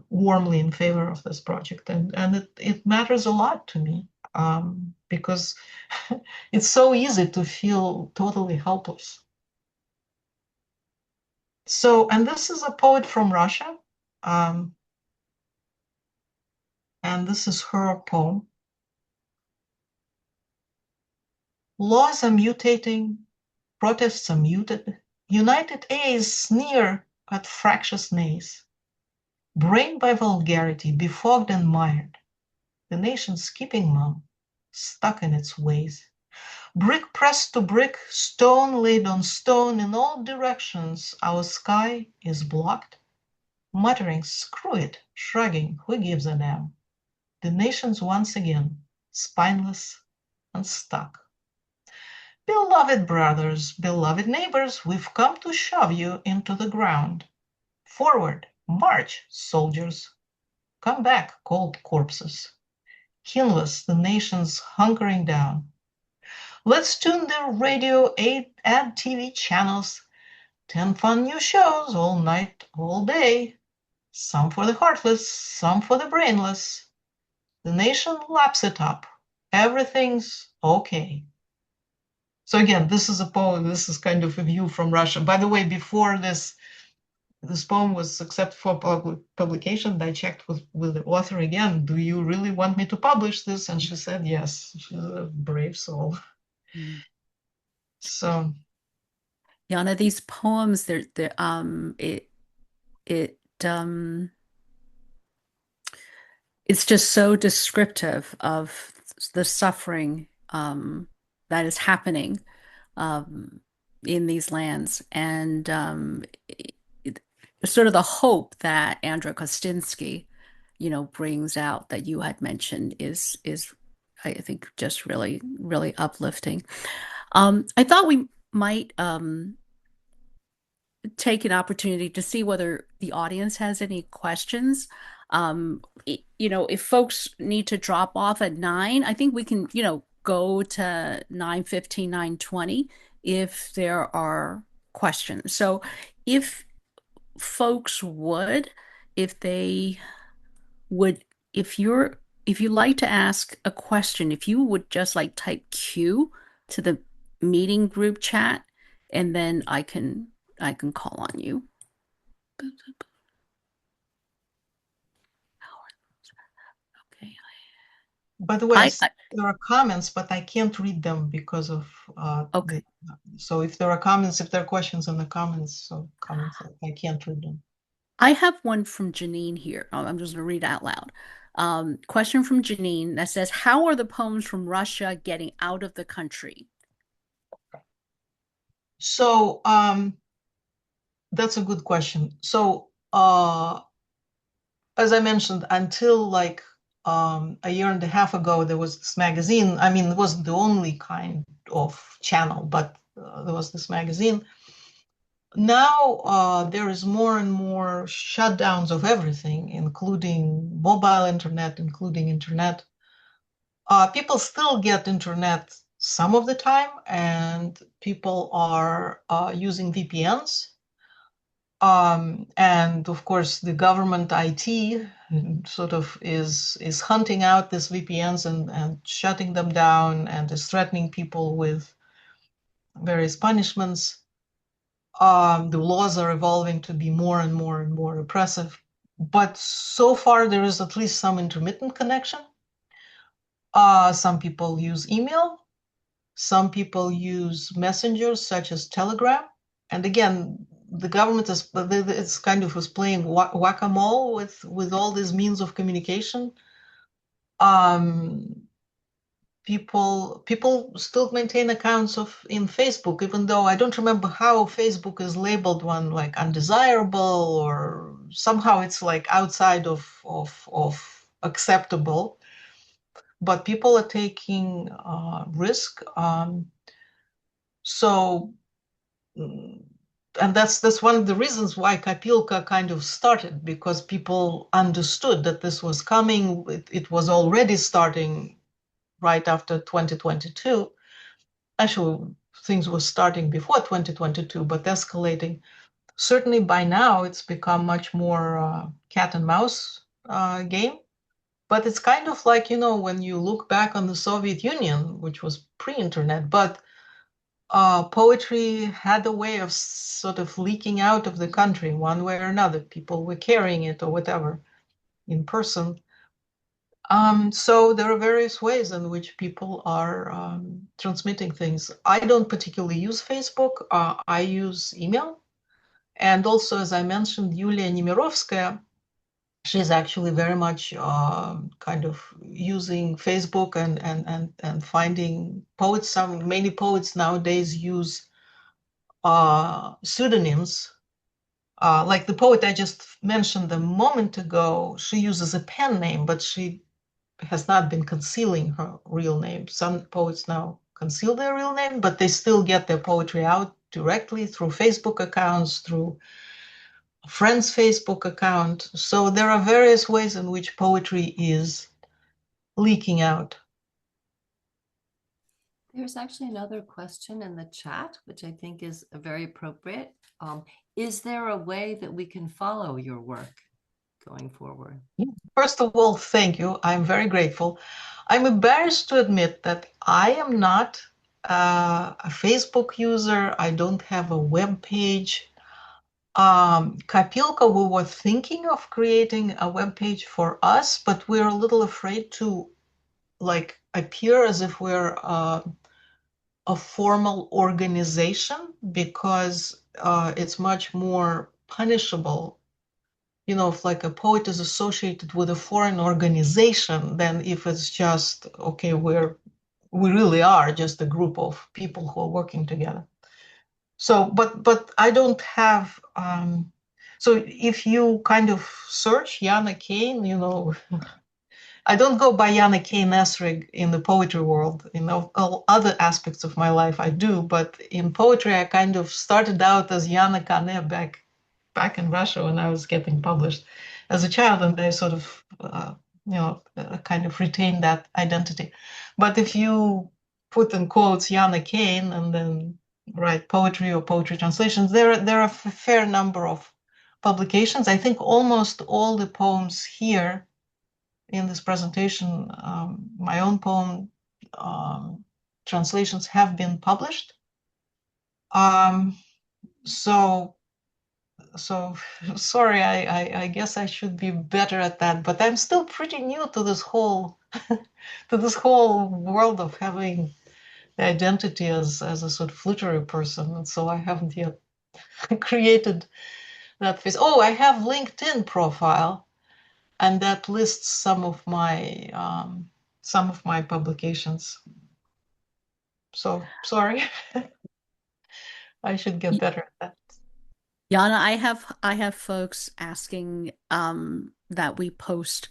warmly in favor of this project, and it matters a lot to me, because it's so easy to feel totally helpless. So, and this is a poet from Russia, and this is her poem. Laws are mutating, protests are muted, United A's sneer at fractious nays. Brained by vulgarity, befogged and mired, the nation's skipping mom, stuck in its ways. Brick pressed to brick, stone laid on stone, in all directions our sky is blocked. Muttering, screw it, shrugging, who gives a damn? The nation's once again spineless and stuck. Beloved brothers, beloved neighbors, we've come to shove you into the ground. Forward, march, soldiers. Come back, cold corpses. Kinless, the nation's hunkering down. Let's tune the radio, add TV channels, 10 fun new shows all night, all day. Some for the heartless, some for the brainless. The nation laps it up. Everything's okay. So again, this is a poem. This is kind of a view from Russia. By the way, before this poem was accepted for publication, I checked with the author again. Do you really want me to publish this? And she said yes. She's a brave soul. Mm. So Yana, these poems, it it's just so descriptive of the suffering that is happening um, in these lands, and sort of the hope that Andrew Kostinsky, brings out that you had mentioned is I think just really, really uplifting. I thought we might take an opportunity to see whether the audience has any questions. If folks need to drop off at 9, I think we can, go to 9:15, 9:20 if there are questions. So if folks would, if they would, if you like to ask a question, if you would just like type Q to the meeting group chat, and then I can call on you. Okay. by the way, there are comments, but I can't read them because of Okay. so if there are comments, if there are questions in the comments, I can't read them. I have one from Janine here. I'm just going to read out loud. Question from Janine that says, how are the poems from Russia getting out of the country? So that's a good question. So as I mentioned, until like a year and a half ago, there was this magazine. I mean, it wasn't the only kind of channel, but there was this magazine. Now there is more and more shutdowns of everything, including mobile internet, including internet. People still get internet some of the time, and people are using VPNs. And of course, the government IT sort of is hunting out these VPNs and shutting them down and is threatening people with various punishments. The laws are evolving to be more and more and more oppressive. But so far, there is at least some intermittent connection. Some people use email. Some people use messengers such as Telegram. And again, the government it's kind of was playing whack-a-mole with all these means of communication. People still maintain accounts in Facebook, even though I don't remember how Facebook is labeled one like undesirable, or somehow it's like outside of acceptable. But people are taking risk. So and that's one of the reasons why Kapilka kind of started, because people understood that this was coming. It was already starting right after 2022. Actually, things were starting before 2022, but escalating. Certainly by now, it's become much more cat and mouse game. But it's kind of like, when you look back on the Soviet Union, which was pre-internet, but poetry had a way of sort of leaking out of the country one way or another. People were carrying it or whatever in person. So there are various ways in which people are transmitting things. I don't particularly use Facebook. I use email. And also, as I mentioned, Yulia Nemirovskaya, she's actually very much kind of using Facebook and finding poets. Many poets nowadays use pseudonyms. Like the poet I just mentioned a moment ago, she uses a pen name, but she has not been concealing her real name. Some poets now conceal their real name, but they still get their poetry out directly through Facebook accounts, through a friend's Facebook account. So there are various ways in which poetry is leaking out. There's actually another question in the chat, which I think is very appropriate. Is there a way that we can follow your work going forward? First of all, thank you. I'm very grateful. I'm embarrassed to admit that I am not a Facebook user. I don't have a web page. Kopilka, we were thinking of creating a web page for us, but we're a little afraid to like appear as if we're a formal organization because it's much more punishable. You know, if like a poet is associated with a foreign organization, then if it's just, okay, we really are just a group of people who are working together. So, but I don't have, so if you kind of search Yana Kane, you know, I don't go by Yana Kane-Esrig in the poetry world. In all other aspects of my life, I do, but in poetry, I kind of started out as Yana Kane back in Russia when I was getting published as a child, and I sort of, kind of retained that identity. But if you put in quotes Yana Kane and then write poetry or poetry translations, there are a fair number of publications. I think almost all the poems here in this presentation, my own poem translations have been published. So sorry, I guess I should be better at that, but I'm still pretty new to this whole to this whole world of having the identity as a sort of literary person, and so I haven't yet created that face. Oh, I have LinkedIn profile, and that lists some of my publications. So sorry, I should get better at that. Yana, I have folks asking that we post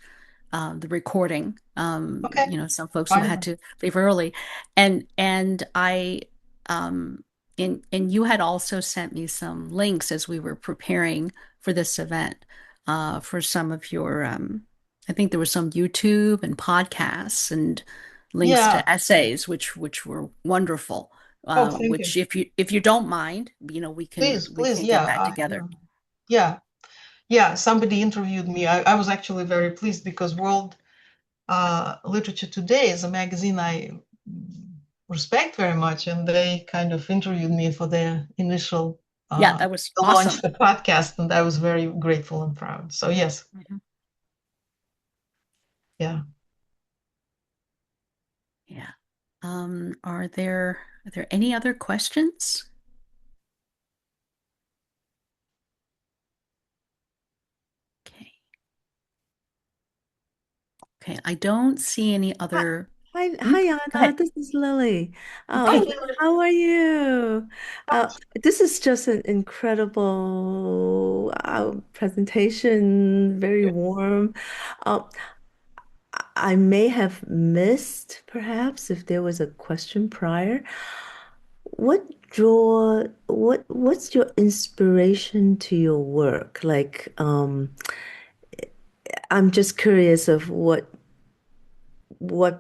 the recording. Okay, Some folks who had fine. to leave early, and I and you had also sent me some links as we were preparing for this event for some of your I think there was some YouTube and podcasts and links Yeah. to essays, which were wonderful. Oh, thank you. Which if you don't mind, we can Please, get yeah, that together. yeah, yeah. Somebody interviewed me. I was actually very pleased because World Literature Today is a magazine I respect very much, and they kind of interviewed me for their initial Yeah, that was to launch awesome. the podcast, and I was very grateful and proud. So yes, Mhm. yeah. Yeah. Are there any other questions? Okay. Okay, I don't see any Hi, other. hi, Go Yana. ahead. This is Lily. Hi, Hey. Lily. How are you? This is just an incredible presentation, very warm. Uh, I may have missed, perhaps, if there was a question prior. What's your inspiration to your work? Like, I'm just curious of what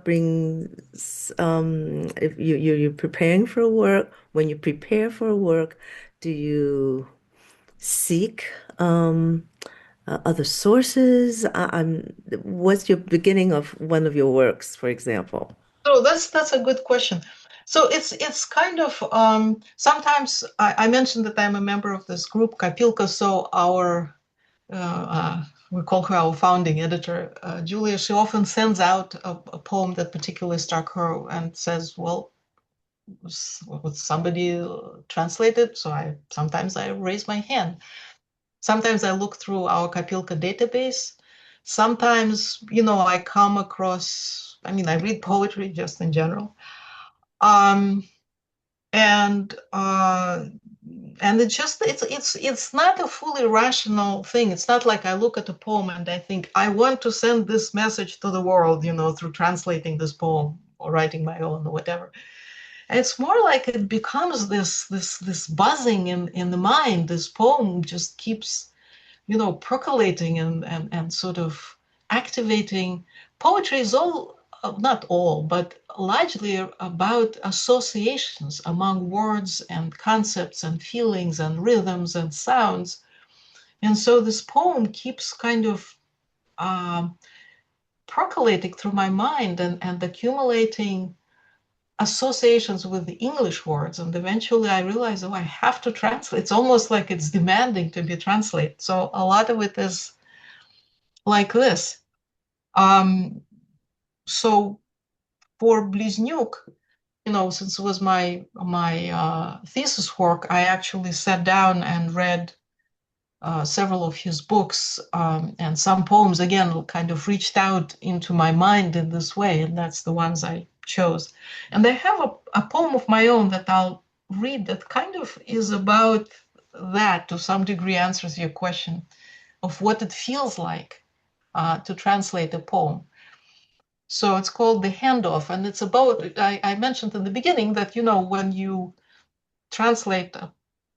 brings if you're preparing for work, when you prepare for work, do you seek other sources? What's your beginning of one of your works, for example? So that's a good question. So it's kind of sometimes I mentioned that I'm a member of this group Kopilka. So our we call her our founding editor, Julia. She often sends out a poem that particularly struck her and says, "Well, would somebody translate it?" So sometimes I raise my hand. Sometimes I look through our Kopilka database. Sometimes, I come across. I mean, I read poetry just in general. Um, and it's not a fully rational thing. It's not like I look at a poem and I think I want to send this message to the world, through translating this poem or writing my own or whatever. And it's more like it becomes this buzzing in the mind. This poem just keeps percolating and sort of activating. Poetry is all, not all, but largely about associations among words and concepts and feelings and rhythms and sounds. And so this poem keeps kind of percolating through my mind and accumulating associations with the English words. And eventually I realized, oh, I have to translate. It's almost like it's demanding to be translated. So a lot of it is like this. So for Bliznuk, since it was my thesis work, I actually sat down and read several of his books, and some poems, again, kind of reached out into my mind in this way, and that's the ones I chose. And I have a poem of my own that I'll read that kind of is about that, to some degree answers your question of what it feels like to translate a poem. So it's called The Handoff, and it's about, I mentioned in the beginning that, when you translate a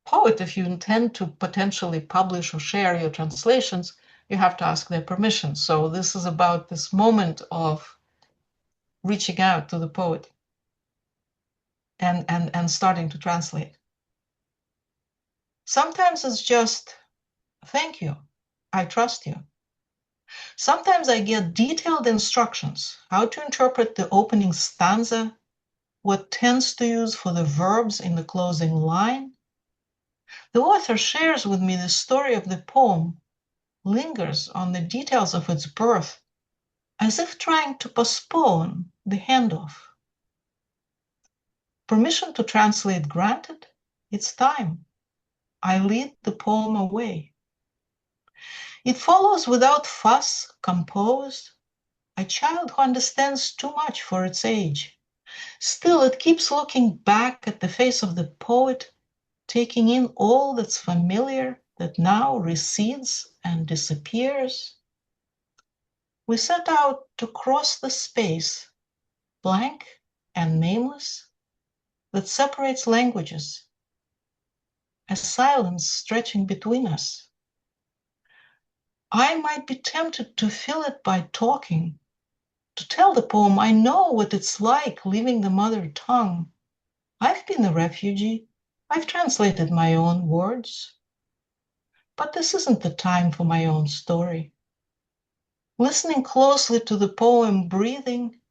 poet, if you intend to potentially publish or share your translations, you have to ask their permission. So this is about this moment of reaching out to the poet and starting to translate. Sometimes it's just, thank you, I trust you. Sometimes I get detailed instructions how to interpret the opening stanza, what tense to use for the verbs in the closing line. The author shares with me the story of the poem, lingers on the details of its birth, as if trying to postpone the handoff. Permission to translate granted, it's time. I lead the poem away. It follows without fuss, composed, a child who understands too much for its age. Still, it keeps looking back at the face of the poet, taking in all that's familiar, that now recedes and disappears. We set out to cross the space, blank and nameless, that separates languages, a silence stretching between us. I might be tempted to fill it by talking, to tell the poem I know what it's like leaving the mother tongue. I've been a refugee. I've translated my own words. But this isn't the time for my own story. Listening closely to the poem breathing,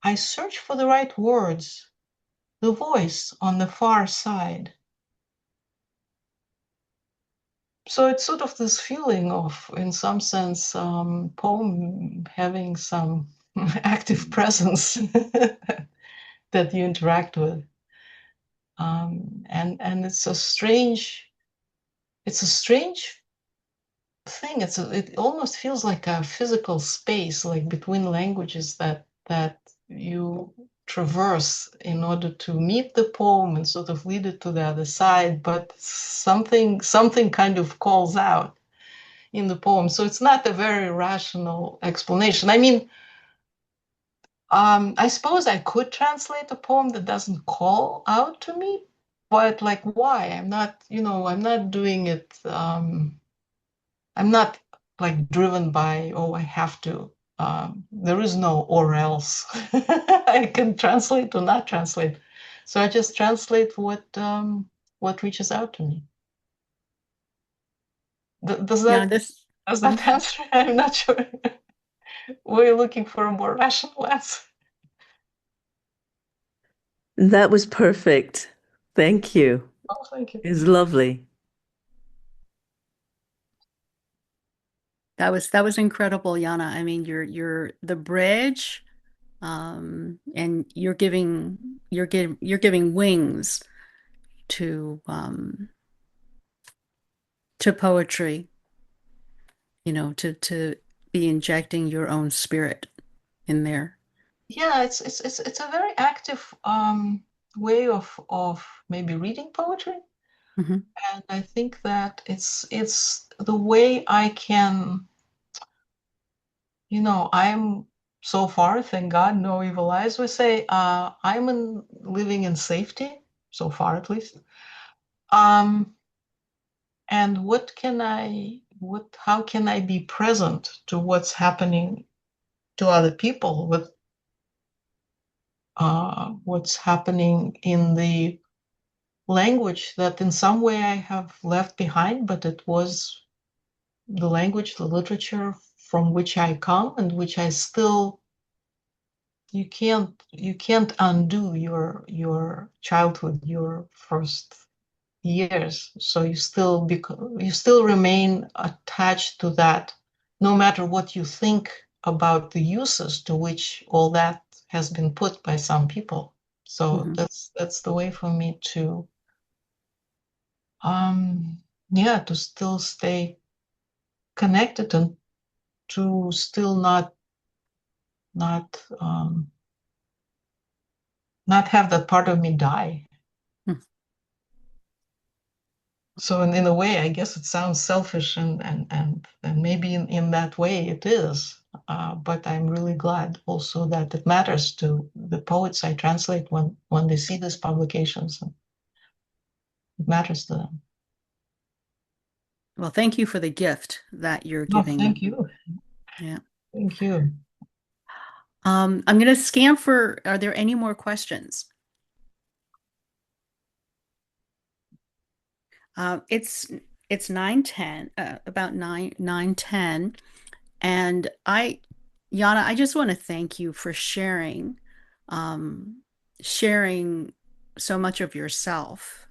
I search for the right words, the voice on the far side. So it's sort of this feeling of, in some sense, poem having some active presence that you interact with. And it's a strange thing. It almost feels like a physical space, like between languages that you traverse in order to meet the poem and sort of lead it to the other side, but something kind of calls out in the poem. So it's not a very rational explanation. I mean, I suppose I could translate a poem that doesn't call out to me, but like, why? I'm not doing it. I'm not like driven by, oh, I have to. There is no or else. I can translate or not translate. So I just translate what reaches out to me. Does Yeah, that answer? I'm not sure. Were you looking for a more rational answer? That was perfect. Thank you. Oh, thank you. It's lovely. that was incredible, Yana. I mean, you're the bridge, and you're giving wings to poetry, to be injecting your own spirit in there. Yeah, it's a very active way of maybe reading poetry. Mhm. And I think that it's the way I can, I'm so far, thank God, no evil eyes. We say I'm living in safety, so far at least. And how can I be present to what's happening to other people, with what's happening in the language that in some way I have left behind, but it was the language, the literature from which I come and which I still you can't undo your childhood, your first years. So you still remain attached to that, no matter what you think about the uses to which all that has been put by some people. So Mhm. that's the way for me to yeah, to still stay connected and to still not not have that part of me die. Mm. So in a way, I guess it sounds selfish and maybe in that way it is. But I'm really glad also that it matters to the poets I translate when they see these publications. It matters to them. Well, thank you for the gift that you're No, giving. thank you. Yeah. Thank you. I'm going to scan for, are there any more questions? It's 9:10, about 9:10. And Yana, I just want to thank you for um, sharing so much of yourself.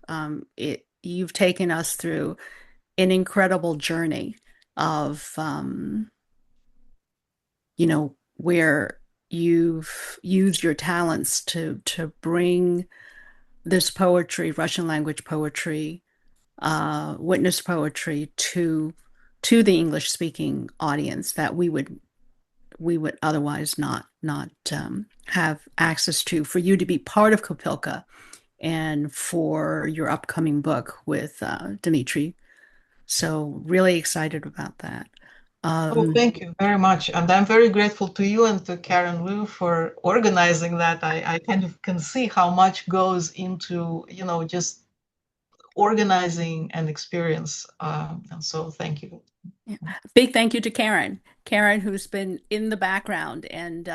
You've taken us through an incredible journey of, where you've used your talents to bring this poetry, Russian language poetry, witness poetry to the English speaking audience that we would otherwise not have access to. For you to be part of Kopilka and for your upcoming book with Dmitry, so really excited about that. Oh, thank you very much. And I'm very grateful to you and to Karen Liu for organizing that. I kind of can see how much goes into, just organizing an experience. And so thank you. Yeah. Big thank you to Karen, who's been in the background and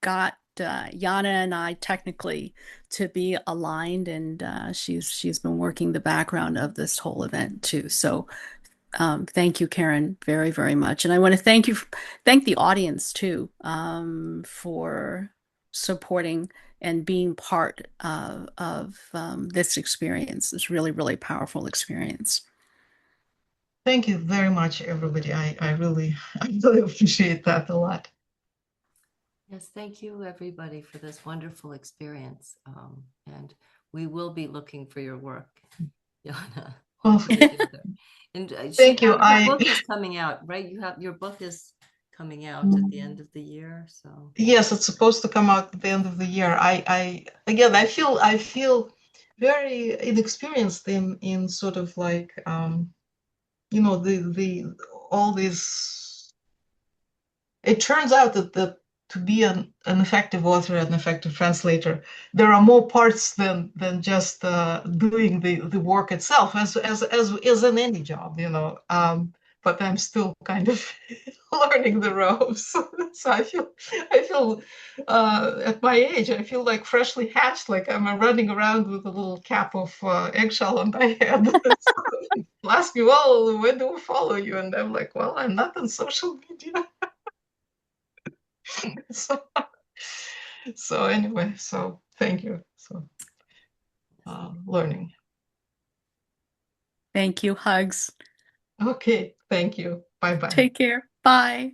got Yana and I technically to be aligned, and she's been working the background of this whole event too. So thank you, Karen, very, very much. And I want to thank the audience too, for supporting and being part of this experience, this really, really powerful experience. Thank you very much, everybody. I really appreciate that a lot. Yes, thank you, everybody, for this wonderful experience. And we will be looking for your work, Yana, Well, together. And thank you. her book is coming out, right? Your book is coming out at the end of the year, so. Yes, it's supposed to come out at the end of the year. Again, I feel very inexperienced in sort of like the all these. It turns out that to be an effective author, an effective translator, there are more parts than just doing the work itself, as in any job. But I'm still kind of learning the ropes. So I feel at my age, I feel like freshly hatched, like I'm running around with a little cap of eggshell on my head. So people ask me, well, where do we follow you? And I'm like, well, I'm not on social media. So, so anyway, so thank you. So learning. Thank you. Hugs. Okay, thank you. Bye bye. Take care. Bye.